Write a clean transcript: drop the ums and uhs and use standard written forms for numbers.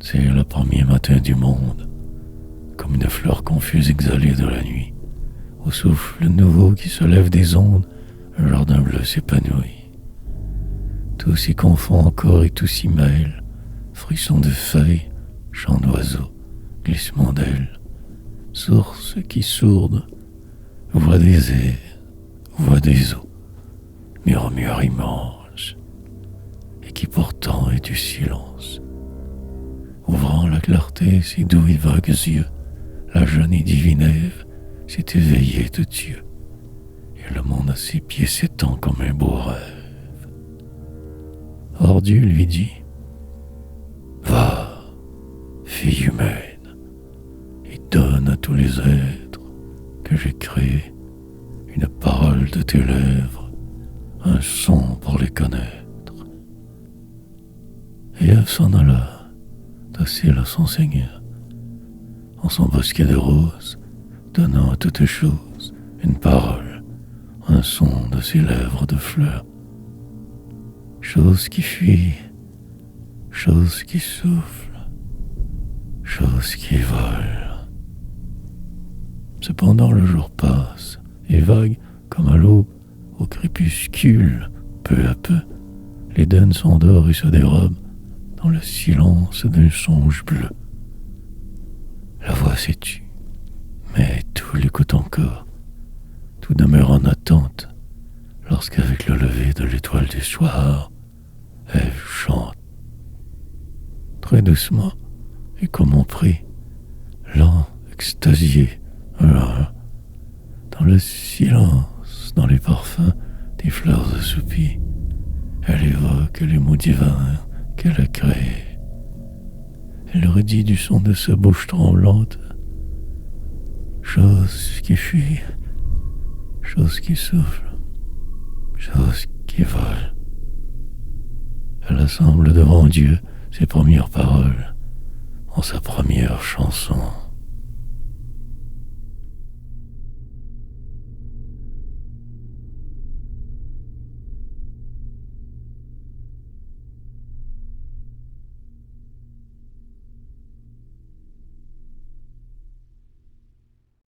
C'est le premier matin du monde, comme une fleur confuse exhalée de la nuit. Au souffle nouveau qui se lève des ondes, un jardin bleu s'épanouit. Tout s'y confond encore et tout s'y mêle. Frisson de feuilles, chant d'oiseaux, glissement d'ailes, source qui sourde, voix des airs, voix des eaux, murmure immense, et qui pourtant est du silence. Ouvrant la clarté ses doux et vagues yeux, la jeune et divine Ève s'est éveillée de Dieu, et le monde à ses pieds s'étend comme un beau rêve. Or Dieu lui dit: va, fille humaine, et donne à tous les êtres que j'ai créés une parole de tes lèvres, un son pour les connaître. Et Ève s'en alla, docile à son Seigneur, en son bosquet de roses, donnant à toutes choses une parole, un son de ses lèvres de fleurs. Chose qui fuit, chose qui souffle, chose qui vole. Cependant le jour passe, et vague comme à l'aube, au crépuscule, peu à peu, l'Éden s'endort et se dérobe dans le silence d'un songe bleu. La voix s'est tue, mais tout l'écoute encore. Tout demeure en attente, lorsqu'avec le lever de l'étoile du soir, Ève chante. Très doucement, et comme on prie, lent, extasié, un à un, dans le silence, dans les parfums des fleurs assoupies, elle évoque les mots divins qu'elle a créés. Elle redit du son de sa bouche tremblante: chose qui fuit, chose qui souffle, chose qui vole. Elle assemble devant Dieu ses premières paroles en sa première chanson.